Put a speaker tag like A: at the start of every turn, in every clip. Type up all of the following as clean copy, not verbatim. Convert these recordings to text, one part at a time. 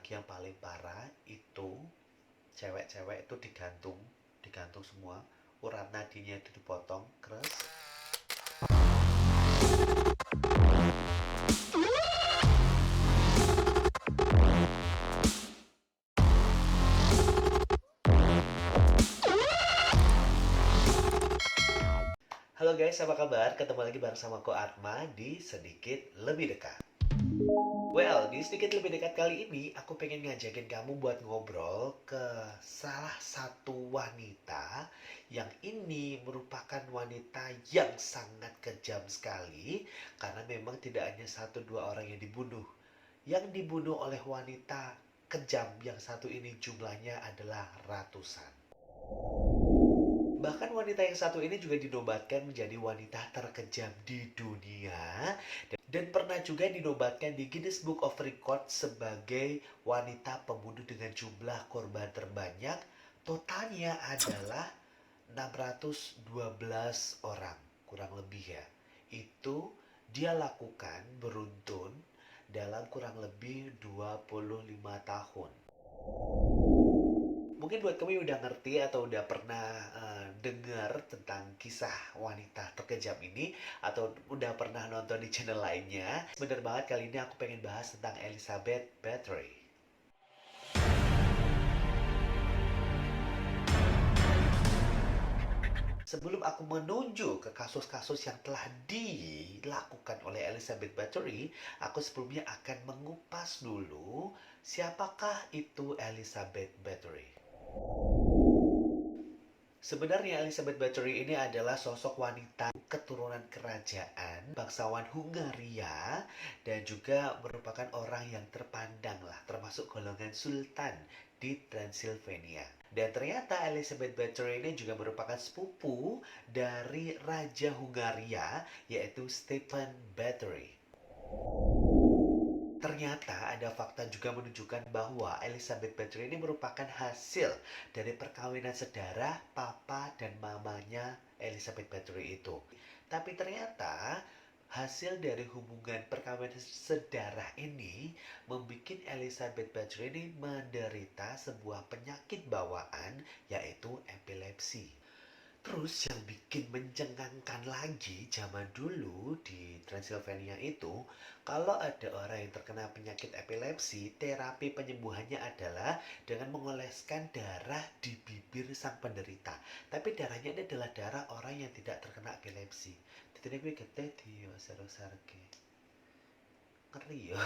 A: lagi yang paling parah itu cewek-cewek itu digantung semua, urat nadinya itu dipotong, keras. Halo guys, apa kabar? Ketemu lagi bareng sama Ko Atma di Sedikit Lebih Dekat. Well, di Sedikit Lebih Dekat kali ini, aku pengen ngajakin kamu buat ngobrol ke salah satu wanita yang ini merupakan wanita yang sangat kejam sekali, karena memang tidak hanya satu dua orang yang dibunuh. Yang dibunuh oleh wanita kejam yang satu ini jumlahnya adalah ratusan. Bahkan wanita yang satu ini juga dinobatkan menjadi wanita terkejam di dunia dan pernah juga dinobatkan di Guinness Book of Record sebagai wanita pembunuh dengan jumlah korban terbanyak. Totalnya adalah 612 orang, kurang lebih ya. Itu dia lakukan beruntun dalam kurang lebih 25 tahun. Mungkin buat kamu yang udah ngerti atau udah pernah dengar tentang kisah wanita terkejam ini atau udah pernah nonton di channel lainnya, bener banget kali ini aku pengen bahas tentang Elizabeth Bathory. Sebelum aku menuju ke kasus-kasus yang telah dilakukan oleh Elizabeth Bathory, aku sebelumnya akan mengupas dulu siapakah itu Elizabeth Bathory. Sebenarnya Elizabeth Bathory ini adalah sosok wanita keturunan kerajaan bangsawan Hungaria dan juga merupakan orang yang terpandang lah, termasuk golongan sultan di Transylvania. Dan ternyata Elizabeth Bathory ini juga merupakan sepupu dari Raja Hungaria, yaitu Stephen Bathory. Ternyata ada fakta juga menunjukkan bahwa Elizabeth Bathory ini merupakan hasil dari perkawinan sedarah papa dan mamanya Elizabeth Bathory itu. Tapi ternyata hasil dari hubungan perkawinan sedarah ini membuat Elizabeth Bathory ini menderita sebuah penyakit bawaan, yaitu epilepsi. Terus yang bikin mencengangkan lagi zaman dulu di Transylvania itu, kalau ada orang yang terkena penyakit epilepsi, terapi penyembuhannya adalah dengan mengoleskan darah di bibir sang penderita. Tapi darahnya ini adalah darah orang yang tidak terkena epilepsi. Jadi gue gede di wasar-wasarke. Ngeri ya.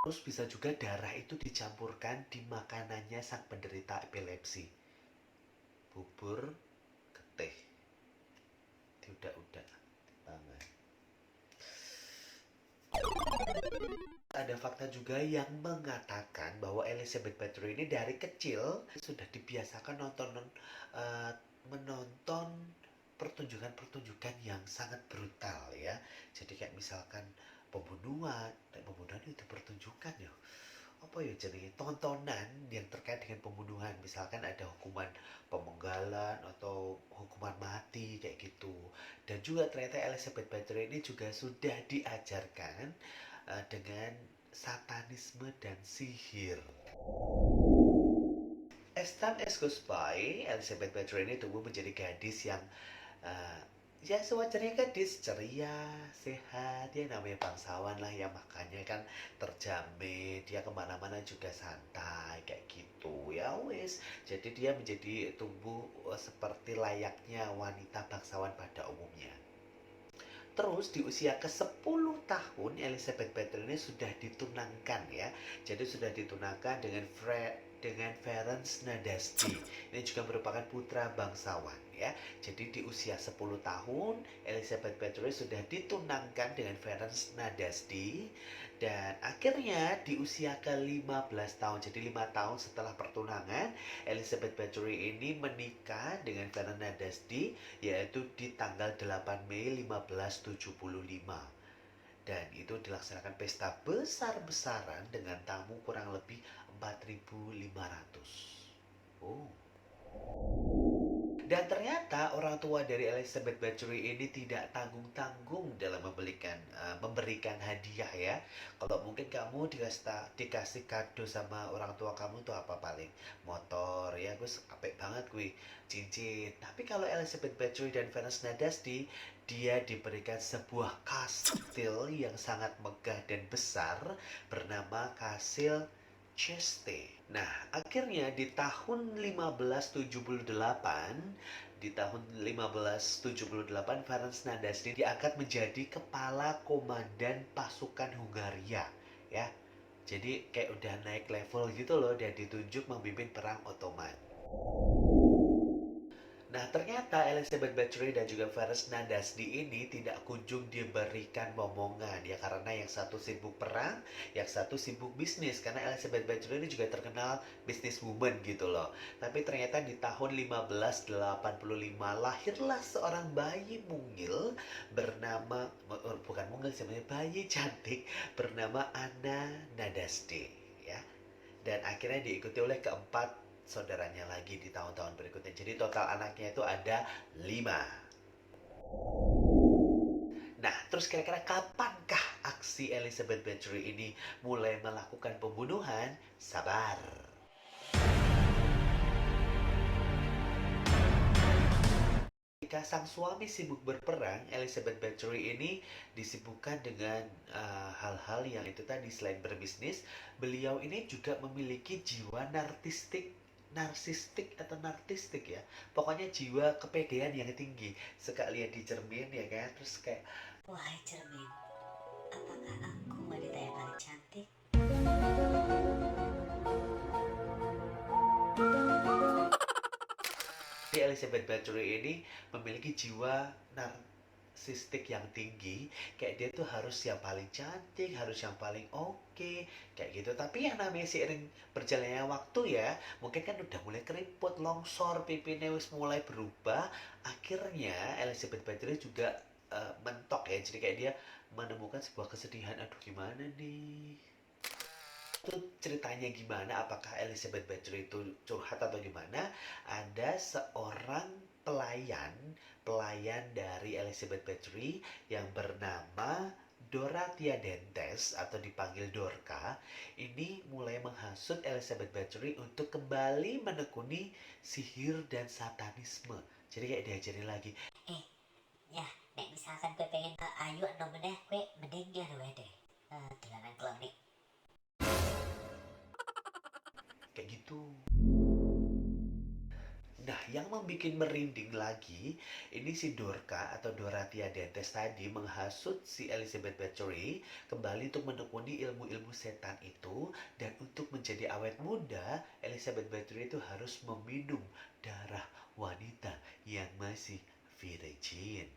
A: Terus bisa juga darah itu dicampurkan di makanannya sang penderita epilepsi. Bubur, getih, diudak-udak banget. Ada fakta juga yang mengatakan bahwa Elizabeth Bathory ini dari kecil sudah dibiasakan uh, menonton pertunjukan-pertunjukan yang sangat brutal ya. Jadi kayak misalkan pembunuhan itu pertunjukan ya. Apa ya jadi tontonan yang terkait dengan pembunuhan, misalkan ada hukuman pemenggalan atau hukuman mati kayak gitu. Dan juga ternyata Elizabeth Bathory ini juga sudah diajarkan dengan satanisme dan sihir. As time as goes by, Elizabeth Bathory ini tumbuh menjadi gadis yang uh, ya sewajarnya gadis ceria, sehat, dia namanya bangsawan lah ya, makanya kan terjamin, dia kemana-mana juga santai kayak gitu ya wes. Jadi dia menjadi tumbuh seperti layaknya wanita bangsawan pada umumnya. Terus di usia ke-10 tahun Elizabeth Bathory ini sudah ditunangkan ya. Jadi sudah ditunangkan dengan Ferenc Nadasdy. Ini juga merupakan putra bangsawan ya. Jadi di usia 10 tahun Elizabeth Bathory sudah ditunangkan dengan Ferenc Nadasdy dan akhirnya di usia ke-15 tahun, jadi 5 tahun setelah pertunangan, Elizabeth Bathory ini menikah dengan Ferenc Nadasdy yaitu di tanggal 8 Mei 1575. Dan itu dilaksanakan pesta besar-besaran dengan tamu kurang lebih 4.500. Oh. Dan ternyata orang tua dari Elizabeth Bathory ini tidak tanggung-tanggung dalam memberikan hadiah ya. Kalau mungkin kamu dikasih kado sama orang tua kamu tuh apa paling? Motor ya, gue apik banget gue, cincin. Tapi kalau Elizabeth Bathory dan Vanessa Nadasdi, dia diberikan sebuah kastil yang sangat megah dan besar bernama Kastil Cheste. Nah, akhirnya di tahun 1578 Ferenc Nadasdi diangkat menjadi kepala komandan pasukan Hungaria, ya. Jadi kayak udah naik level gitu loh, dan ditunjuk memimpin perang Ottoman. Nah, ternyata Elizabeth Bathory dan juga Ferenc Nadasdi ini tidak kunjung diberikan momongan ya, karena yang satu sibuk perang, yang satu sibuk bisnis, karena Elizabeth Bathory ini juga terkenal businesswoman gitu loh. Tapi ternyata di tahun 1585 lahirlah seorang bayi mungil bernama bukan mungil sebenarnya, bayi cantik bernama Anna Nadasdi ya. Dan akhirnya diikuti oleh keempat saudaranya lagi di tahun-tahun berikutnya. Jadi total anaknya itu ada 5. Nah, terus kira-kira kapankah aksi Elizabeth Bathory ini mulai melakukan pembunuhan? Sabar. Ketika sang suami sibuk berperang, Elizabeth Bathory ini disibukkan dengan hal-hal yang itu tadi. Selain berbisnis, beliau ini juga memiliki jiwa narsistik atau nartistik ya. Pokoknya jiwa kepedean yang tinggi. Sekalian di cermin ya kan, terus kayak,
B: wahai cermin, apakah aku wanita yang paling cantik?
A: Elizabeth Bathory ini memiliki jiwa narsistik yang tinggi. Kayak dia tuh harus yang paling cantik, harus yang paling oke, kayak gitu. Tapi yang namanya seiring berjalannya waktu ya, mungkin kan udah mulai keriput, longsor, pipinya wis mulai berubah. Akhirnya Elizabeth Bathory juga mentok ya. Jadi kayak dia menemukan sebuah kesedihan, aduh gimana nih, itu ceritanya gimana, apakah Elizabeth Bathory itu curhat atau gimana. Ada seorang pelayan dari Elizabeth Bathory yang bernama Dorothea Dentes atau dipanggil Dorka. Ini mulai menghasut Elizabeth Bathory untuk kembali menekuni sihir dan satanisme. Jadi kayak diajarin lagi,
B: Ya, nek misalkan gue pengen ayu atau meneh, gue mending dia deh. Dolanan klonik.
A: kayak gitu. Nah, yang membuat merinding lagi, ini si Dorka atau Dorothea Dentes tadi menghasut si Elizabeth Bathory kembali untuk menekuni ilmu-ilmu setan itu. Dan untuk menjadi awet muda, Elizabeth Bathory itu harus meminum darah wanita yang masih virgin.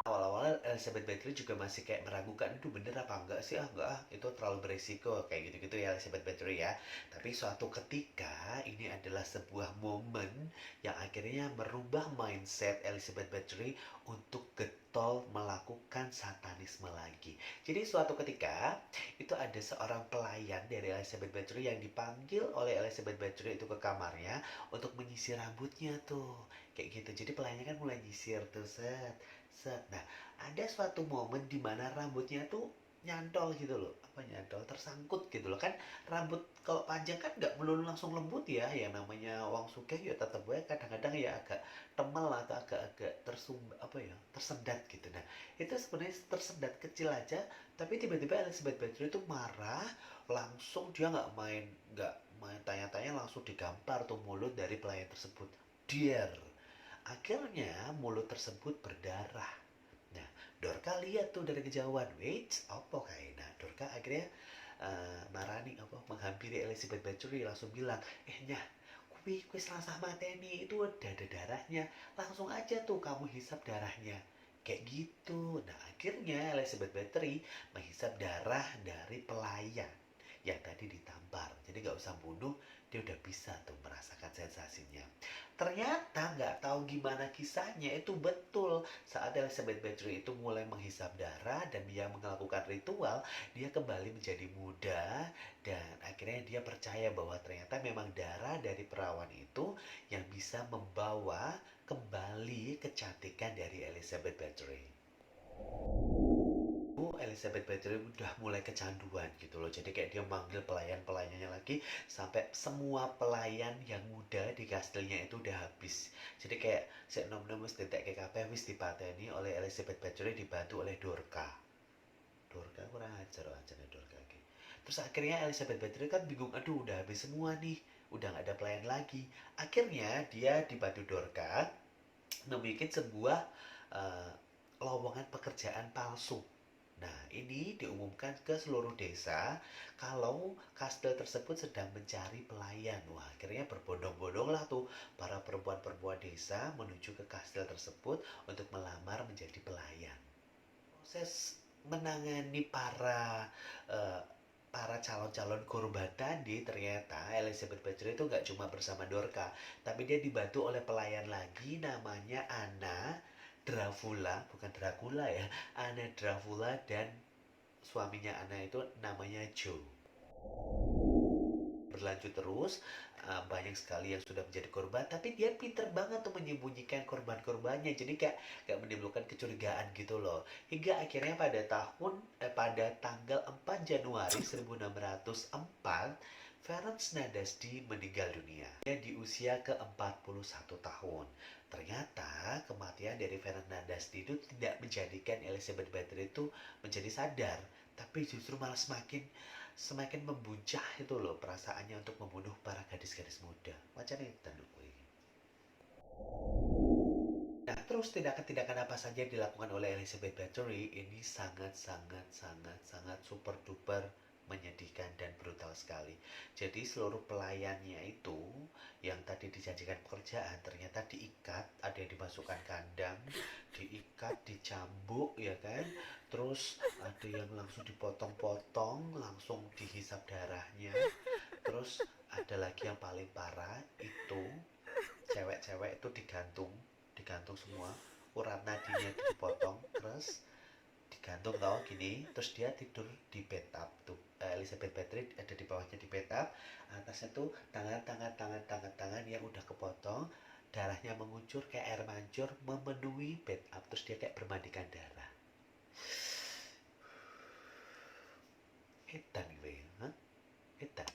A: Awal-awal Elizabeth Bathory juga masih kayak meragukan, itu bener apa enggak sih, enggak itu terlalu berisiko, kayak gitu-gitu ya Elizabeth Bathory ya. Tapi suatu ketika ini adalah sebuah momen yang akhirnya merubah mindset Elizabeth Bathory untuk getol melakukan satanisme lagi. Jadi suatu ketika itu ada seorang pelayan dari Elizabeth Bathory yang dipanggil oleh Elizabeth Bathory itu ke kamarnya untuk menyisir rambutnya tuh, kayak gitu. Jadi pelayannya kan mulai nyisir tuh, set set. Nah, ada suatu momen di mana rambutnya tuh nyantol gitu loh, apa nyantol, tersangkut gitu loh kan. Rambut kalau panjang kan nggak melulu langsung lembut ya, yang namanya wong sugih ya tetep gue kadang-kadang ya agak temel atau agak-agak apa ya, tersendat gitu. Nah, itu sebenarnya tersendat kecil aja, tapi tiba-tiba Elizabeth Bathory itu marah, langsung dia nggak main tanya-tanya, langsung digampar tuh mulut dari pelayan tersebut. Dear, akhirnya mulut tersebut berdarah. Nah, Dorka lihat tuh dari kejauhan, wait, apa kayak. Nah, Dorka akhirnya marani apa menghampiri Elizabeth Bathory, langsung bilang, nyah, kui selasa mateni itu ada darahnya, langsung aja tuh kamu hisap darahnya, kayak gitu. Nah, akhirnya Elizabeth Bathory menghisap darah dari pelayan yang tadi ditampar. Jadi nggak usah bunuh, dia udah bisa tuh merasakan sensasinya. Ternyata nggak tahu gimana kisahnya itu betul. Saat Elizabeth Bathory itu mulai menghisap darah dan dia melakukan ritual, dia kembali menjadi muda dan akhirnya dia percaya bahwa ternyata memang darah dari perawan itu yang bisa membawa kembali kecantikan dari Elizabeth Bathory. Elizabeth Bathory udah mulai kecanduan gitu loh. Jadi kayak dia manggil pelayan-pelayannya lagi sampai semua pelayan yang muda di kastilnya itu udah habis. Jadi kayak si nom-nom wis ditek ke kabeh wis dipateni oleh Elizabeth Bathory dibantu oleh Dorka. Dorka kurang ajar aja nih Dorka iki. Terus akhirnya Elizabeth Bathory kan bingung, aduh udah habis semua nih, udah nggak ada pelayan lagi. Akhirnya dia dibantu Dorka membuat sebuah uh, lowongan pekerjaan palsu. Nah, ini diumumkan ke seluruh desa kalau kastil tersebut sedang mencari pelayan. Wah, akhirnya berbondong-bondonglah tuh para perempuan-perempuan desa menuju ke kastil tersebut untuk melamar menjadi pelayan. Proses menangani eh, para calon-calon korban tadi ternyata Elizabeth Bathory itu nggak cuma bersama Dorka, tapi dia dibantu oleh pelayan lagi namanya Anna Dracula, bukan Dracula ya, Anna Dracula dan suaminya Anna itu namanya Joe. Berlanjut terus, banyak sekali yang sudah menjadi korban, tapi dia pinter banget tuh menyembunyikan korban-korbannya, jadi kayak menimbulkan kecurigaan gitu loh. Hingga akhirnya pada tanggal 4 Januari 1604, Ferenc Nadasdi meninggal dunia. Dia di usia ke-41 tahun. Ternyata kematian dari Ferenc Nadasdi itu tidak menjadikan Elizabeth Bathory itu menjadi sadar, tapi justru malah semakin membuncah itu loh perasaannya untuk membunuh para gadis-gadis muda. Macam itu tandukku. Nah, terus tindakan-tindakan apa saja yang dilakukan oleh Elizabeth Bathory ini sangat super duper menyedihkan dan brutal sekali. Jadi seluruh pelayannya itu yang tadi dijanjikan pekerjaan ternyata diikat, ada yang dimasukkan kandang, diikat, dicambuk ya kan. Terus ada yang langsung dipotong-potong, langsung dihisap darahnya. Terus ada lagi yang paling parah itu cewek-cewek itu digantung semua, urat nadinya itu dipotong terus digantung tau gini, terus dia tidur di bathtub tuh. Elizabeth Bathory ada di bawahnya di bathtub, atasnya tuh tangan yang udah kepotong, darahnya mengucur kayak air mancur memenuhi bathtub, terus dia kayak bermandikan darah. Edan gue, edan.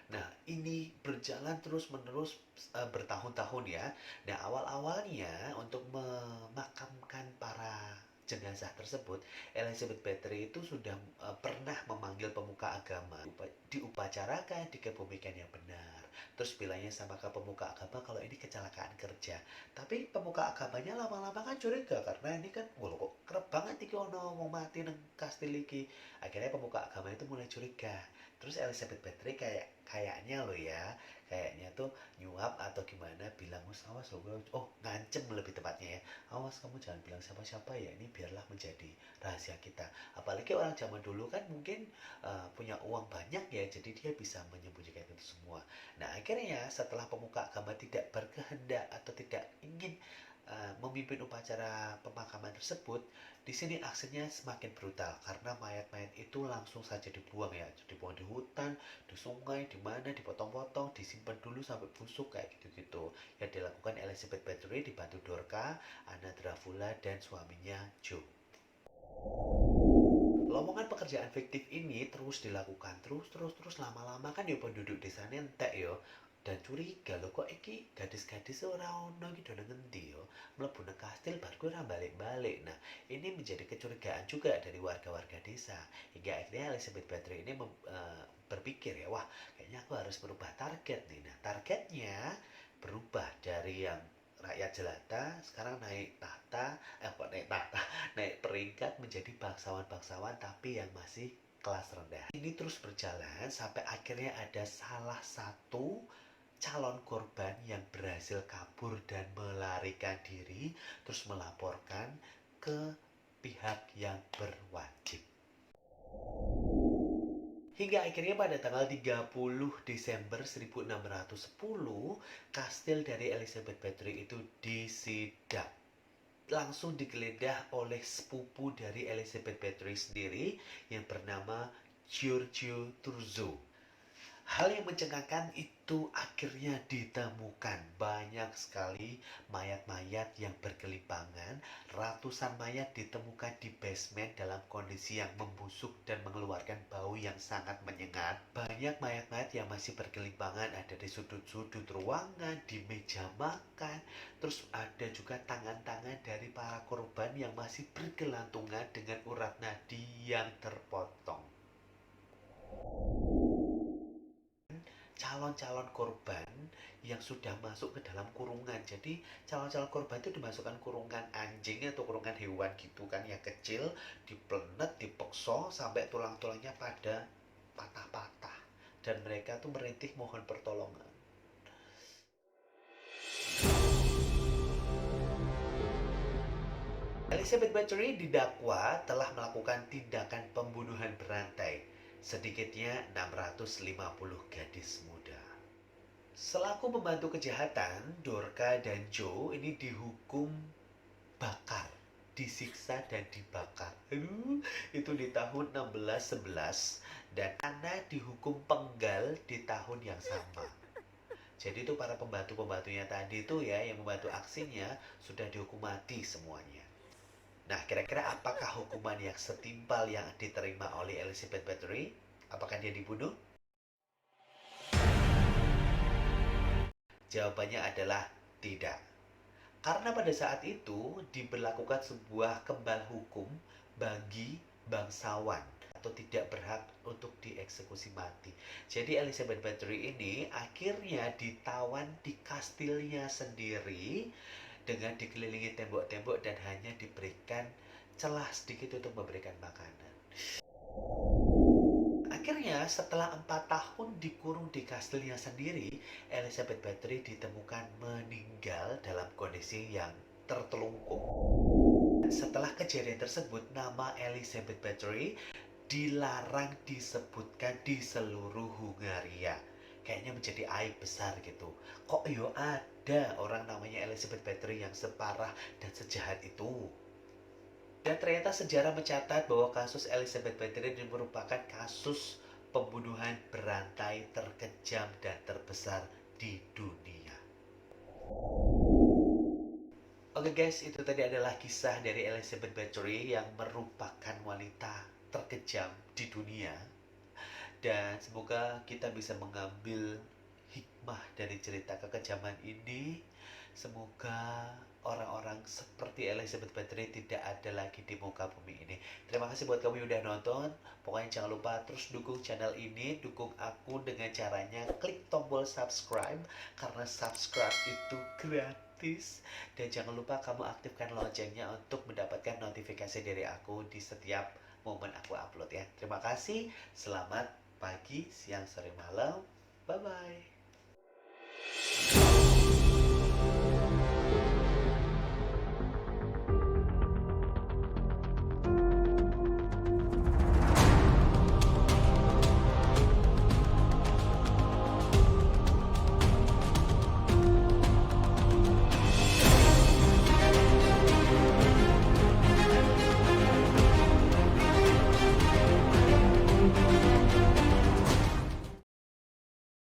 A: Nah, ini berjalan terus-menerus bertahun-tahun ya. Nah, awal-awalnya untuk memakamkan para jenazah tersebut, Elizabeth Bathory itu sudah pernah memanggil pemuka agama, diupacarakan, dikebumikan yang benar. Terus bilangnya sama ke pemuka agama kalau ini kecelakaan kerja. Tapi pemuka agamanya lama-lama kan curiga karena ini kan, wah kok kerep banget iki ono mau mati nang kastil iki. Akhirnya pemuka agama itu mulai curiga. Terus Elizabeth Bathory kayaknya loh ya, kayaknya tuh nyuap atau gimana, bilang awas loh, ngancem lebih tepatnya ya, awas kamu jangan bilang siapa-siapa ya, ini biarlah menjadi rahasia kita. Apalagi orang zaman dulu kan mungkin punya uang banyak ya, jadi dia bisa menyembunyikan itu semua. Nah akhirnya setelah pemuka agama tidak berkehendak atau tidak ingin memimpin upacara pemakaman tersebut, di sini aksinya semakin brutal karena mayat-mayat itu langsung saja dibuang ya, dibuang di hutan, di sungai, di mana, dipotong-potong, disimpan dulu sampai busuk kayak gitu-gitu. Yang dilakukan Elizabeth Bathory dibantu Dorka, Anna Dracula dan suaminya Joe. Lowongan pekerjaan fiktif ini terus dilakukan terus lama-lama kan ya penduduk desanya entek yo, dan curiga loh kok iki gadis-gadis ora ono iki do nang endi yo, mlebu nang kastil bar kuwi ora balik-balik. Nah, ini menjadi kecurigaan juga dari warga-warga desa. Hingga akhirnya Elizabeth Bathory ini berpikir ya, wah kayaknya aku harus berubah target nih. Nah, targetnya berubah dari yang rakyat jelata sekarang naik tahta, kok naik tahta, naik peringkat menjadi bangsawan-bangsawan tapi yang masih kelas rendah. Ini terus berjalan sampai akhirnya ada salah satu calon korban yang berhasil kabur dan melarikan diri, terus melaporkan ke pihak yang berwajib. Hingga akhirnya pada tanggal 30 Desember 1610, kastil dari Elizabeth Bathory itu disidak. Langsung digeledah oleh sepupu dari Elizabeth Bathory sendiri yang bernama Giorgio Turzo. Hal yang mencengangkan itu akhirnya ditemukan banyak sekali mayat-mayat yang bergelimpangan. Ratusan mayat ditemukan di basement dalam kondisi yang membusuk dan mengeluarkan bau yang sangat menyengat. Banyak mayat-mayat yang masih bergelimpangan ada di sudut-sudut ruangan, di meja makan. Terus ada juga tangan-tangan dari para korban yang masih bergelantungan dengan urat nadi yang terpotong. Calon-calon korban yang sudah masuk ke dalam kurungan. Jadi calon-calon korban itu dimasukkan kurungan anjing atau kurungan hewan gitu kan yang kecil, diplenet, dipekso sampai tulang-tulangnya pada patah-patah dan mereka tuh merintih mohon pertolongan. Elizabeth Bathory didakwa telah melakukan tindakan pembunuhan berantai sedikitnya 650 gadis muda. Selaku pembantu kejahatan, Dorca dan Joe ini dihukum bakar, disiksa dan dibakar. Aduh, itu di tahun 1611 dan Anna dihukum penggal di tahun yang sama. Jadi itu para pembantu-pembantunya tadi itu ya yang membantu aksinya sudah dihukum mati semuanya. Nah, kira-kira apakah hukuman yang setimpal yang diterima oleh Elizabeth Bathory? Apakah dia dibunuh? Jawabannya adalah tidak. Karena pada saat itu diberlakukan sebuah kembal hukum bagi bangsawan atau tidak berhak untuk dieksekusi mati. Jadi Elizabeth Bathory ini akhirnya ditawan di kastilnya sendiri dengan dikelilingi tembok-tembok dan hanya diberikan celah sedikit untuk memberikan makanan. Akhirnya setelah 4 tahun dikurung di kastilnya sendiri, Elizabeth Bathory ditemukan meninggal dalam kondisi yang tertelungkup. Setelah kejadian tersebut, nama Elizabeth Bathory dilarang disebutkan di seluruh Hungaria. Kayaknya menjadi aib besar gitu. Kok yo ada orang namanya Elizabeth Bathory yang separah dan sejahat itu? Dan ternyata sejarah mencatat bahwa kasus Elizabeth Bathory merupakan kasus pembunuhan berantai terkejam dan terbesar di dunia. Oke guys, itu tadi adalah kisah dari Elizabeth Bathory yang merupakan wanita terkejam di dunia. Dan semoga kita bisa mengambil hikmah dari cerita kekejaman ini. Semoga orang-orang seperti Elizabeth Bathory tidak ada lagi di muka bumi ini. Terima kasih buat kamu yang udah nonton. Pokoknya jangan lupa terus dukung channel ini, dukung aku dengan caranya klik tombol subscribe karena subscribe itu gratis. Dan jangan lupa kamu aktifkan loncengnya untuk mendapatkan notifikasi dari aku di setiap momen aku upload ya. Terima kasih. Selamat pagi, siang, sore, malam. Bye bye.